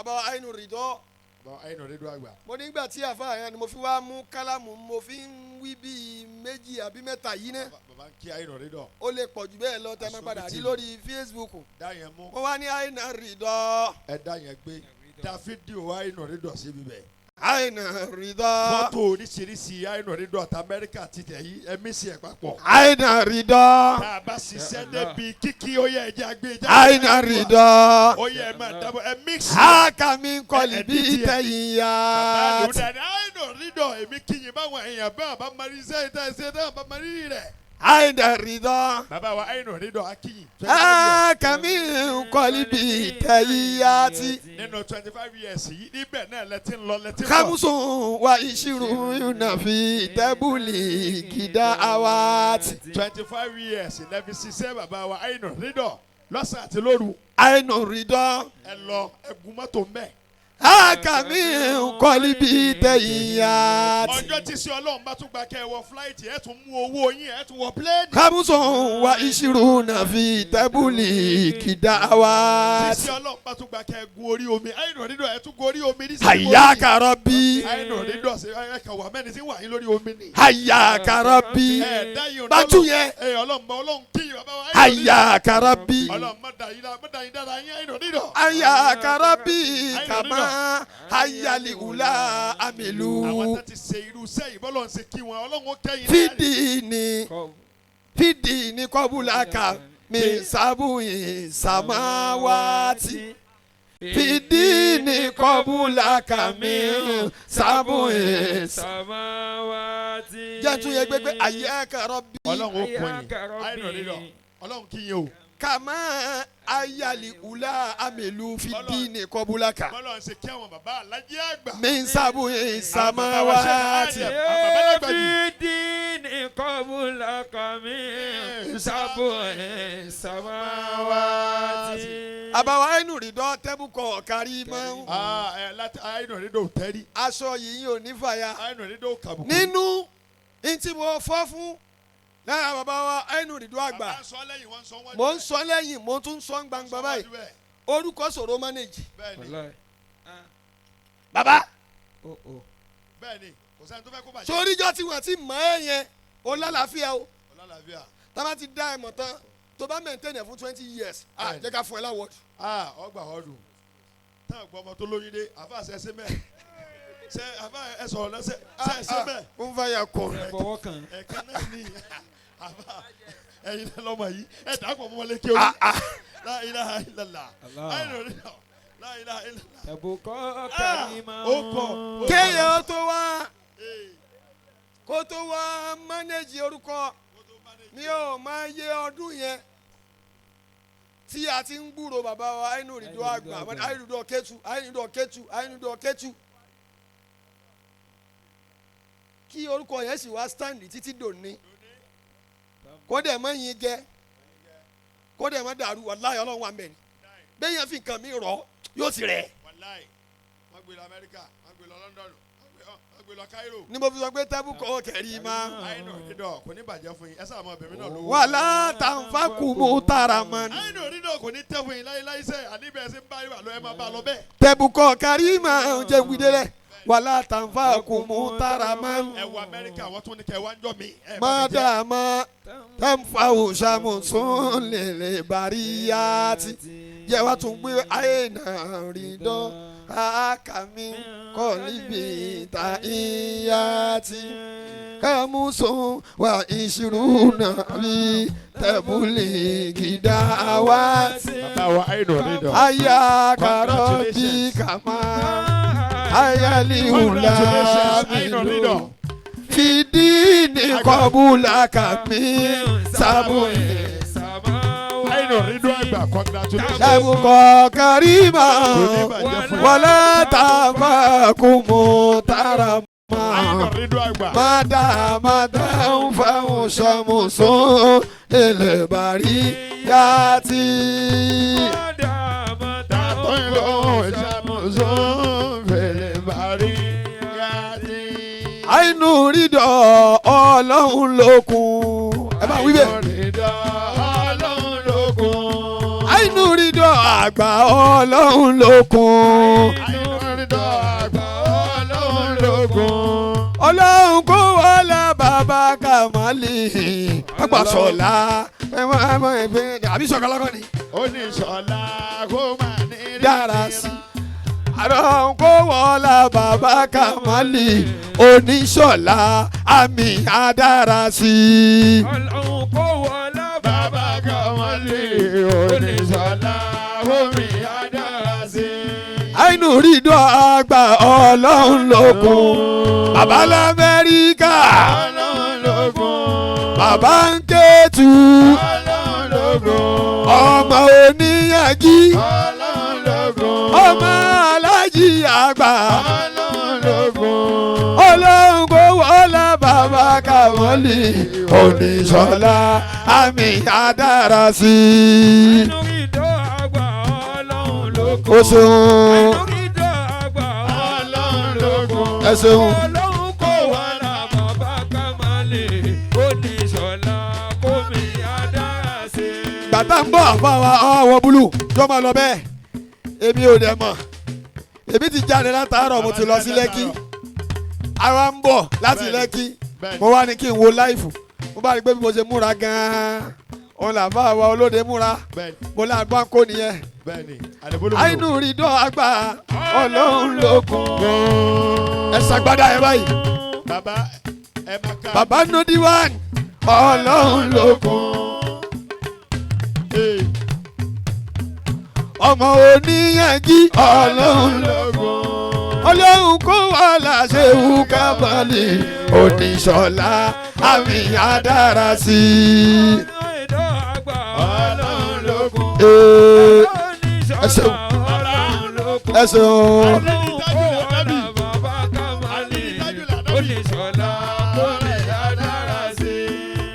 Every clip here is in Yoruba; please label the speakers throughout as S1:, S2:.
S1: bàbá AINU RIDOH.
S2: bàbá AINU RIDOH àgbà.
S1: mo nígbà tí àfa yẹn ni mo fi wá mú kálámù mo fi ń wí bíi méjì àbí mẹ́ta yìí ná.
S2: bàbá ń kí AINU RIDOH.
S1: ó lè pọ̀ jù bẹ́ẹ̀ lọ tẹ́ máa padà rí lórí Facebook.
S2: dá yẹn mú.
S1: mo wá ní AINU RIDOH.
S2: ẹ dá yẹn gbé dá fídíò AINU RIDOH síbi bẹ́ẹ̀.
S1: AINU RIDOH.
S2: fọ́tò oríṣiríṣi AINU RIDOH àti Amẹ́ríkà ti tẹ̀ yí ẹ̀mí sí ẹ̀ papọ̀.
S1: AINU RIDOH.
S2: tá a bá ṣiṣẹ́ débi kíkí ó yẹ ẹja gbé jáde.
S1: AINU RIDOH.
S2: ó yẹ ẹ máa dábọ̀ ẹ mix.
S1: Hakami kọ́lì bí tẹ̀yìn yá.
S2: bàbá Al-Huda ní AINU RIDOH èmi kíyìn báwọn èèyàn bá àbá marí iṣẹ́ ìta ẹ̀ṣẹ̀ náà bá marí rẹ̀.
S1: AINU RIDOH.
S2: bàbá wa AINU RIDOH akíyìn.
S1: Hakami kọ́lì bí tẹ̀yìn yá ti.
S2: nínú 25 years yìí níbẹ̀ náà lẹ́tí ń lọ lẹ́tí ń bọ̀.
S1: Khamusun wa ishiruna fi tabuli kida awati.
S2: 25 years lẹ́fi ṣiṣẹ́ bàbá wa AINU RIDOH lọ́sàn àti lóru.
S1: AINU RIDOH.
S2: ẹ lọ ẹgùn mọ́tò mbẹ́.
S1: Hakami kọ́lì bí tẹ̀yìn yá ti.
S2: ọjọ́ tí sí ọlọ́run bá tún gba kẹ́ ẹ wọ fúláìtì ẹ tún mú owó yín ẹ tún wọ pléènì.
S1: Khamusun wa ishiruna fi tabuli kida
S2: tí
S1: awati.
S2: sí ọlọ́run bá tún gba kẹ́ ẹ gun orí omi AINU RIDOH ẹ tún gun orí omi ní
S1: Hayyaka Rabbi.
S2: AINU RIDOH ṣe ẹ kàn wà mẹ́ni tí wà yín lórí omi ni.
S1: Hayyaka Rabbi.
S2: ẹ dáyìn
S1: Batu yẹn.
S2: ẹ ọlọ́run kíyìn bàbá wa
S1: Hayyaka Rabbi.
S2: ọlọ́run má dà yín dára yín AINU RIDOH.
S1: Hayyaka Rabbi kama hayyali ula amilu.
S2: àwọn tó ti ṣe irú sẹ́yìn bọ́lọ̀ ń ṣe kí wọn ọlọ́run ó kẹ́yìn
S1: fidini kọbulaka min sabuyi samawati. Fidini kọbulaka min sabuyi
S3: samawati.
S1: jẹ́ tún yẹ gbégbé Hayyaka Rabbi.
S2: ọlọ́run ó kọyìn AINU RIDOH ọlọ́run kíyìn o.
S1: Kama ayali ula amilu fidini kọbulaka.
S2: bọ́lọ̀ ń ṣe kí àwọn bàbá alájí àgbà.
S1: Min sabuyi samawati.
S3: Fidini kọbulaka min sabuyi samawati.
S1: Àbáwá AINU RIDOH tẹ́bùkọ̀ kárí mọ́.
S2: láti AINU RIDOH tẹ́rí.
S1: Aṣọ yìí ò ní fàya.
S2: AINU RIDOH kàbùkù.
S1: Nínú ntí mo fọ́ fún lára bàbá wa AINU RIDOH àgbà.
S2: bàbá ń sọ lẹ́yìn wọ́n ń sọ wájú.
S1: Mo ń sọ lẹ́yìn mo tún ń sọ gbangba báyìí. Orúkọ sọ̀rọ̀ manage.
S2: bẹ́ẹ̀ni
S1: Bàbá
S2: bẹ́ẹ̀ni kò sẹ́ni tó fẹ́ kó bàjẹ́.
S1: soríjọ́ tí wọ́n ti mọ̀ ẹ́ yẹn o lálàáfíà o.
S2: ọlọ́láfíà.
S1: Tábà ti dá ẹ mọ̀ tán tó bá maintain ẹ̀ fún 20 years. Jẹ́ ká fún ẹ láwọ̀dù.
S2: ọgbà ọdún táwọn gbọ́ ọmọ tó lóyún dé àfa àṣẹ ṣe mẹ́ ṣe àfa ẹ sọ̀rọ̀ lọ́sẹ̀ ṣe ṣe mẹ́.
S1: Ó ń fàyà kọ̀.
S3: fọwọ́ kan.
S2: ẹ̀kan náà ní àfa ẹ̀yin náà lọ́mọ yìí ẹ̀ dàpọ̀ mọ́ lé kí o ní. La ilaha illallah AINU RIDOH la ilaha illallah.
S3: Tẹ̀bùkọ́ kàrímà.
S2: ó kọ̀
S1: Kéèyàn kó tó wá manage orúkọ mi ò máa yé ọdún yẹn tí a ti ń gbúrò bàbá wa AINU RIDOH àgbà AINU RIDOH Ketu AINU RIDOH Ketu AINU RIDOH Ketu. Kí orúkọ yẹn sì wá stand títí dòní kó dẹ̀ mọ́ yin jẹ́ kó dẹ̀ mọ́ dàrú wàláhì Ọlọ́run wà mẹ́rin bẹ́ẹ̀ yẹn fi nǹkan mi rọ̀ yóò sì rẹ̀.
S2: wàláì wọ́n gbé lọ Amẹ́ríkà wọ́n gbé lọ London wọ́n gbé lọ Cairo.
S1: ni mo fi sọ pé tẹ́bùkọ̀ kẹ̀rí máa.
S2: AINU RIDOH kò ní bàjẹ́ fún yín ẹ sáà mọ bẹ̀rẹ̀ náà lówó.
S1: wàlá tàǹfàkùmù taramani.
S2: AINU RIDOH kò ní tẹ́ fún yín láyé láyé sẹ́ àníbẹ̀ ṣe ń bá yín wà lọ ẹ máa bá a lọ bẹ́ẹ̀.
S1: tẹ́bùkọ̀ kẹ̀rí máa jẹ́ wídélẹ̀ wàlá tàǹfàkùmù taramani.
S2: ẹ wọ Amẹ́ríkà wọ́n tún ní kẹ́ ẹ wá ń jọ mi.
S1: mádàmá tẹ́ǹfàwù sàmùsùn lèlè bàríyàtì yẹ wá tún gbé AINU RIDOH àkàmì kọ́líbì tàìyàtì kàmùsùn wà ìṣirùnà bí tẹ̀bùlì gìdáwàtì.
S2: bàbá wa AINU RIDOH.
S1: Hayyaka Rabbi kàmá ayálìhùlà
S2: RIDOH.
S1: fìdíni kọ́bùlàkà mi sábùyì.
S2: AINU RIDOH àgbà congratulations.
S1: Tẹ́bùkọ̀ kàrímà wọlé tàǹfàkùmù taramani.
S2: AINU RIDOH àgbà.
S1: Mádàmádà ń fáwọn sọmùsùn lèlè bàríyàtì. AINU RIDOH Ọlọ́run lókun. Ẹ bá wí bẹ́ẹ̀. AINU RIDOH rídọ̀ àgbà ọlọ́run lókun.
S2: àìnú rídọ̀ àgbà ọlọ́run lókun.
S1: ọlọ́run kó wọlé bàbá kàmálì àgbàsọ̀lá àbí sọ̀kàlà kọ́ni.
S2: oníṣọ̀lá kó máa ní
S1: dára sí ọlọ́run kó wọlé bàbá kàmálì oníṣọ̀lá àmì àdára sí.
S3: ọlọ́run kó wọlé
S2: bàbá Kàmálì oníṣọ̀lá omi àdára sí.
S1: àìnú rídọ̀ àgbà ọlọ́run lókun. bàbá lamẹ́ríkà
S2: ọlọ́run lókun.
S1: bàbá ń kẹ́tù
S2: ọlọ́run lókun.
S1: ọmọ oníyànjí
S2: ọlọ́run lókun.
S1: ọmọ alájí àgbà
S2: ọlọ́run lókun.
S1: ọlọ́run kó wọlé bàbá Kàmálì oníṣọ̀lá àmì àdára sí.
S3: àìnú rídọ̀ àgbà ọlọ́run lókun.
S1: ó ṣeun
S3: àìnú rídọ̀ àgbà
S2: ọlọ́run lókun.
S1: ẹ ṣeun.
S3: ọlọ́run kó wọlé bàbá Kàmálì oníṣọ̀lá kómi àdára sí.
S1: bàtà ń bọ̀ àfọwọ́ ọwọ́ búlù tó máa lọ bẹ́ẹ̀ èmi ò dẹ̀ mọ̀ èmi ti jáde látàárọ̀ mo ti lọ sí Lẹ́kì àwa ń bọ̀ láti Lẹ́kì mo wá ní kí n wo láìfù mo bá rí i pé bí mo ṣe múra gan-an òun là bá wa olóde múra mo là gbọ́n kó nìyẹn.
S2: bẹ́ẹ̀ni àdébólú.
S1: àìnú rídọ̀ àgbà ọlọ́run lókun. ẹ ṣàgbádá ẹ báyìí.
S2: bàbá ẹ máa ká.
S1: bàbá Nudwan ọlọ́run lókun. ọmọ oníyànjí ọlọ́run lókun. ọlọ́run kó wà láṣẹ wù Kàmálì oníṣọ̀lá àmì àdára sí.
S3: àìnú rídọ̀ àgbà
S2: ọlọ́run lókun.
S1: ẹ ṣeun
S3: ọlọ́run lókun.
S1: ẹ ṣeun.
S3: ọlọ́run kó wọlé bàbá Kàmálì oníṣọ̀lá kómi àdára sí.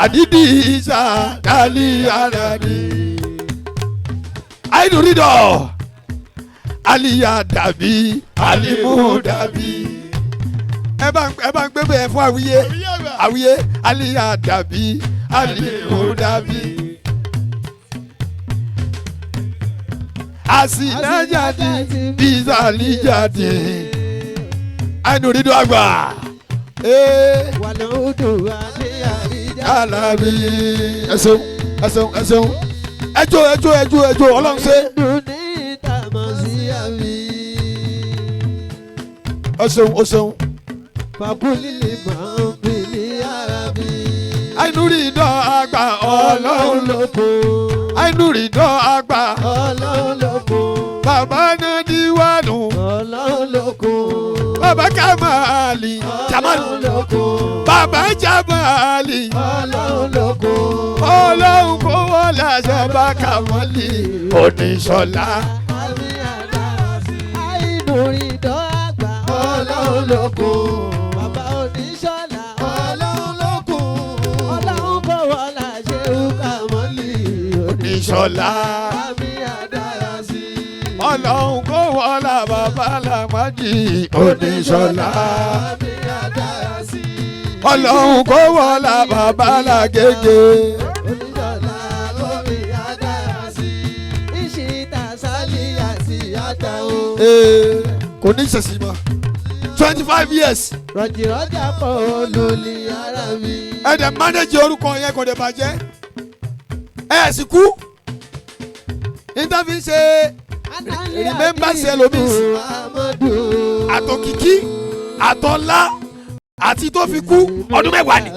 S1: àdídì ìsà dálí àràdì. àìnú rídọ̀ àlìyá dàbí àlìmú dàbí. ẹ bá ń gbé bẹ́ẹ̀ fún àwíyé àwíyé àlìyá dàbí àlìmú dàbí. àsìlájáde bíza àlìjáde. àìnú rídọ̀ àgbà. Alábí ẹsẹ̀wò ẹsẹ̀wò ẹsẹ̀wò ẹjọ́ ọlọ́run ṣe. ọsẹ̀wò. àìnú rídọ̀ àgbà ọlọ́run lókun. àìnú rídọ̀ àgbà
S4: ọlọ́run lókun.
S1: bàbá náà díwánu.
S4: ọlọ́run lókun.
S1: bàbá Kàmálì
S4: ọlọ́run lókun.
S1: bàbá Kàmálì
S4: ọlọ́run lókun.
S1: ọlọ́run kó wọlé àṣẹ bá Kàmálì oníṣọ̀lá.
S4: àmì àdára sí. àìnú rídọ̀ àgbà ọlọ́run lókun. bàbá oníṣọ̀lá ọlọ́run lókun. ọlọ́run kó wọlé àṣẹ Kàmálì
S1: oníṣọ̀lá.
S4: àmì àdára sí.
S1: ọlọ́run kó wọlé bàbá Làmájì oníṣọ̀lá.
S4: àmì àdára sí.
S1: ọlọ́run kó wọlé bàbá Làgègè.
S4: oníṣọ̀lá omi àdára sí. ìṣìta sálí àti àdáwó.
S1: kò ní ìṣẹ̀sì mọ́ 25 years.
S4: rọ̀jìrọ̀jà pọ̀ olùlí ara mi.
S1: ẹ dẹ̀ mánéjì orúkọ yẹn kò dẹ̀ bàjẹ́. ẹ sì kú. nítorí ṣe remembrance ẹlòmíì. àtòkìkí àtọ́lá àti tó fi kú ọdún mẹ́wàá ni.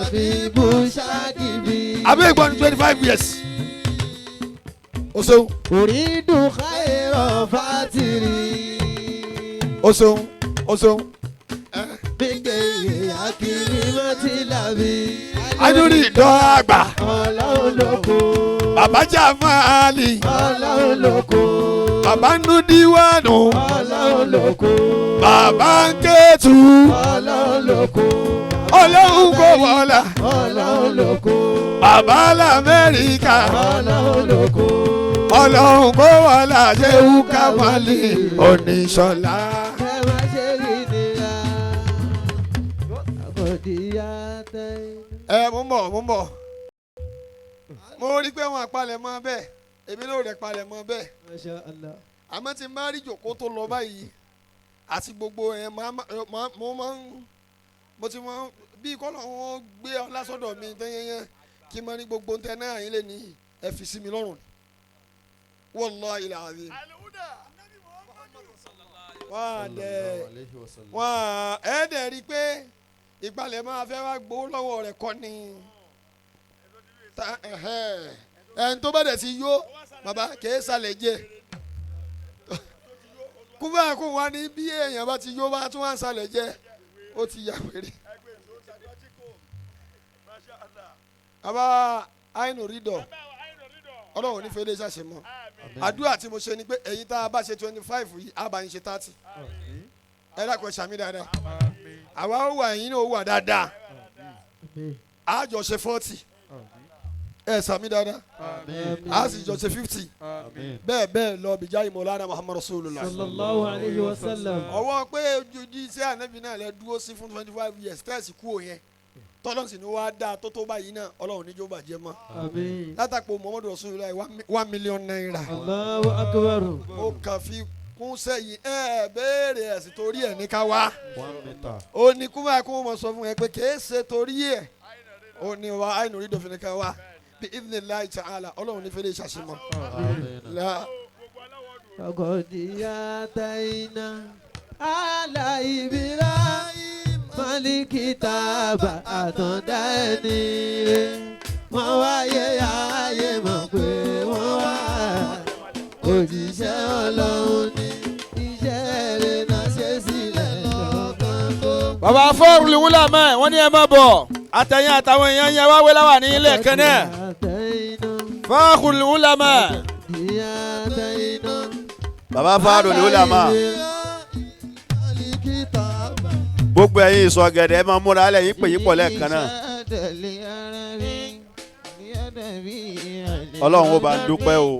S1: abẹ́ ìgbọ́n 25 years. o ṣeun.
S4: orídùn káyọ̀ fátìrì.
S1: o ṣeun. o ṣeun.
S4: gbẹ̀gẹ̀ akiri mọ́tì làbí.
S1: àìnú rídọ̀ àgbà.
S4: ọlọ́run lókun.
S1: bàbá Kàmálì.
S4: ọlọ́run lókun.
S1: bàbá Nudwan.
S4: ọlọ́run lókun.
S1: bàbá ń kẹ́tù.
S4: ọlọ́run lókun.
S1: ọlọ́run kò wọlé.
S4: ọlọ́run lókun.
S1: bàbá lamẹ́ríkà.
S4: ọlọ́run lókun.
S1: ọlọ́run kò wọlé àṣewù Kàmálì oníṣọ̀lá.
S4: ẹ má ṣe rí nira. àbọ̀dìyà tẹ́.
S1: mo ń bọ̀ mo rí pé wọn àpalẹ̀ mọ́ bẹ́ẹ̀ èmi náà rẹ̀ palẹ̀ mọ́ bẹ́ẹ̀
S4: Masha Allah.
S1: àmọ́ tí n bá rí jòkó tó lọ báyìí àti gbogbo ẹ̀ mo ti mọ bí kọ́lọ̀ wọn gbé ọ lásọ̀dọ̀ mi tẹ́yẹ́yẹ́ kí n máa ní gbogbo ntẹ náà yín lè ní ẹ fi sí mi lọ́rùn wallahi al-azim. wọ́n ẹ̀ dẹ̀ rí i pé ìpalẹ̀ máa fẹ́ wá gbowó lọ́wọ́ rẹ̀ kọ́ ni ẹni tó bá dẹ̀ ti yó bàbá kìí sálẹ̀ jẹ́ kúbà kó wá ní bí èèyàn bá ti yó bá tún wá ń sálẹ̀ jẹ́ ó ti yà wèrè. bàbá AINU RIDOH ọlọ́run ní fẹ́lẹ́ ṣàṣẹ mọ́ àdúrà tí mo ṣe ni pé ẹ̀yin tá a bá ṣe 25 yìí á bá yín ṣe 30 ẹ dákun ẹ ṣàmì dáadáa àwa ó wà yín náà ó wà dáadáa á jọ ṣe 40 ẹ ṣàmì dáadáa á sì jọ ṣe 50 bẹ́ẹ̀ bẹ́ẹ̀ lọ bìjà ìmọ̀lára Muhammad Rasulullah
S4: sallallahu alayhi wa sallam.
S1: ọwọ́ pé ojú iṣẹ́ ànábì náà lẹ dúró sí fún 25 years tẹ́ẹ̀sì kú òyìn tọ́lọ́sì ni wàá dáa tó báyìí náà ọlọ́run níjó bàjẹ́ mọ́ látàpọ̀ Muhammadu Rasulullah 1 million naira.
S4: Allahu akbar.
S1: ó kàn fi kún sẹ́yìn béèrè ẹ̀sìn torí ẹ̀ ní ká wá. ó ní kú máa kó mọ̀ sọ fún ẹ pé kìí ṣe torí ẹ̀ ó ní wa AINU RIDOH fi ní ká wá bí idhnillahi ta'ala ọlọ́run ní fẹ́lẹ́ ṣàṣemọ́.
S4: ọgọ́dìyà tàyínà aláìbírà malikitaba àtọ̀dá ẹni rẹ̀ wọ́n wáyé ayé mọ̀ pé wọ́n wá òjíṣẹ́ ọlọ́run ní iṣẹ́ rẹ̀ náà ṣe sílẹ̀ lọ́kàn tó.
S2: bàbá fọ́ọ̀rù wúlà mẹ́ wọ́n ní ẹ má bọ̀ àtẹ̀yìn àtàwọn èèyàn yẹn wá wé láwà ní ilé kẹ́nẹ́ fọ́ọ̀rù wúlà mẹ́.
S5: bàbá fọ́ọ̀rù wúlà mẹ́ gbogbo ẹ̀yin ìsọ gẹ̀dẹ̀ ẹ máa múra alẹ́ yín pè yín pọ̀ lẹ́ẹ̀kan náà. ọlọ́run ó bá ń dúpẹ́ o.